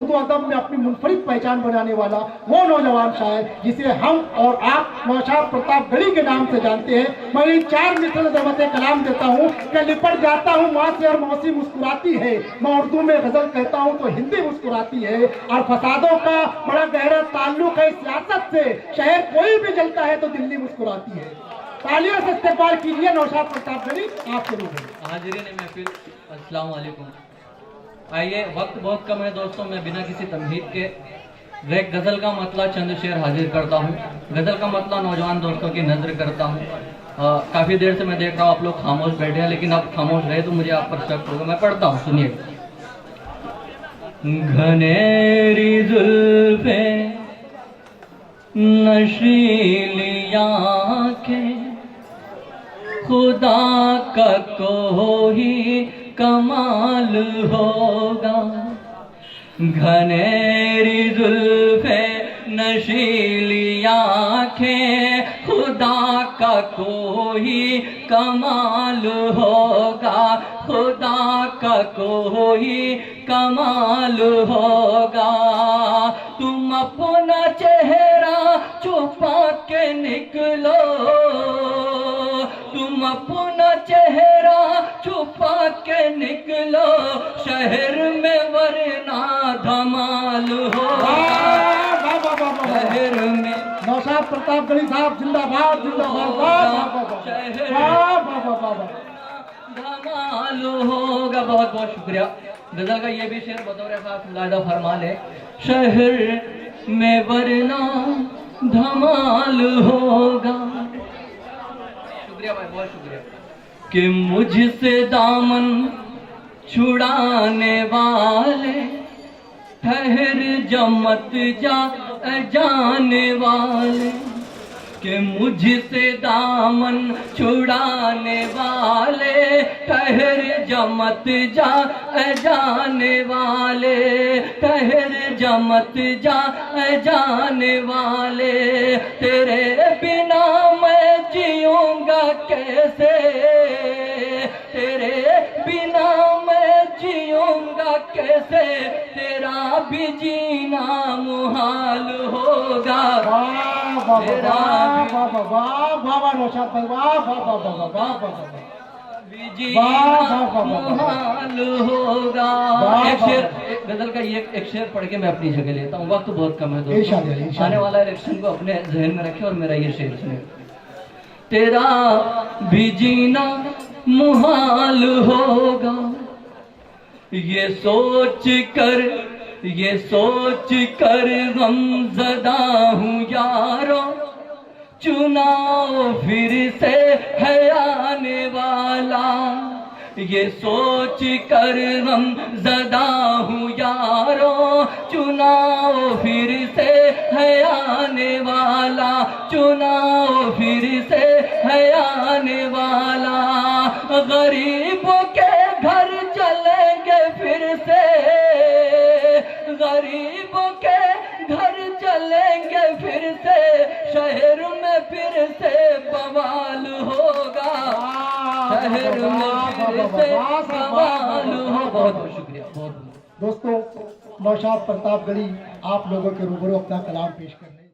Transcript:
तो अदब में अपनी मुनफरिद पहचान बनाने वाला वो नौजवान शायर जिसे हम और आप नौशाद प्रतापगढ़ी के नाम से जानते हैं। मैं इन 4 मिसल ज़बत कलाम देता हूँ कि लिपट जाता हूँ माँ से और मौसी मुस्कुराती है। मैं उर्दू में गजल कहता हूँ तो हिंदी मुस्कुराती है। और फसादों का बड़ा गहरा ताल्लुक है सियासत से, शहर कोई भी जलता है तो दिल्ली मुस्कुराती है। तालियों से इस्तेमाल कीजिए नौशाद प्रतापगढ़ी आपके रूप में। हाजिरीन महफिल अस्सलाम वालेकुम। आइए, वक्त बहुत कम है दोस्तों, मैं बिना किसी तमहीद के एक गज़ल का मतला चंद शेर हाजिर करता हूँ। गज़ल का मतला नौजवान दोस्तों की नज़र करता हूँ। काफ़ी देर से मैं देख रहा हूँ आप लोग खामोश बैठे हैं, लेकिन अब खामोश रहे तो मुझे आप पर शक होगा। मैं पढ़ता हूँ, सुनिए। घनेरी जुल्फें नशीली आँखें, खुदा का कोई कमाल होगा। घनेरी जुल्फें नशीली आँखें, खुदा का कोई कमाल होगा। खुदा का कोई कमाल होगा। तुम अपना चेहरा छुपा के निकलो, तुम अपना चेहरा छुपा के निकलो, शहर में वरना धमाल होगा। शहर में नौशाद प्रतापगढ़ी साहब जिंदाबाद जिंदाबाद। धमाल होगा। बहुत बहुत शुक्रिया। गजल का ये भी शेर बतौर खास मुलाहिदा फरमा ले, शहर में वरना धमाल होगा। शुक्रिया भाई, बहुत शुक्रिया। कि मुझसे दामन छुड़ाने वाले, ठहर जमत जा जाने वाले। कि मुझसे दामन छुड़ाने वाले, ठहर जमत जा जाने वाले। ठहर जमत जा जाने वाले। तेरे बिना मैं जीऊंगा कैसे, तेरे बिना मैं जीऊंगा कैसे, तेरा भी जीना मुहाल होगा। तेरा नौशाद भाई मुहाल होगा। एक शेर, गजल का ये एक शेर पढ़ के मैं अपनी जगह लेता हूँ, वक्त बहुत कम है दोस्तों। आने वाला इलेक्शन को अपने जहन में रखे और मेरा ये शेर सुने। तेरा भी जीना मुहाल होगा, ये सोच कर गमज़दा हूँ यारो, चुनाव फिर से है आने वाला। ये सोच कर गमज़दा हूँ यारो, चुनाव फिर से है आने वाला। चुनाव फिर से है आने वाला। गरीबों के घर चलेंगे फिर से, गरीबों के घर चलेंगे फिर से, शहर में फिर से बवाल होगा। शहर में फिर से बवाल होगा। बहुत बहुत शुक्रिया। बहुत दोस्तों, नौशाद प्रतापगढ़ी आप लोगों के रूबरू अपना कलाम पेश करने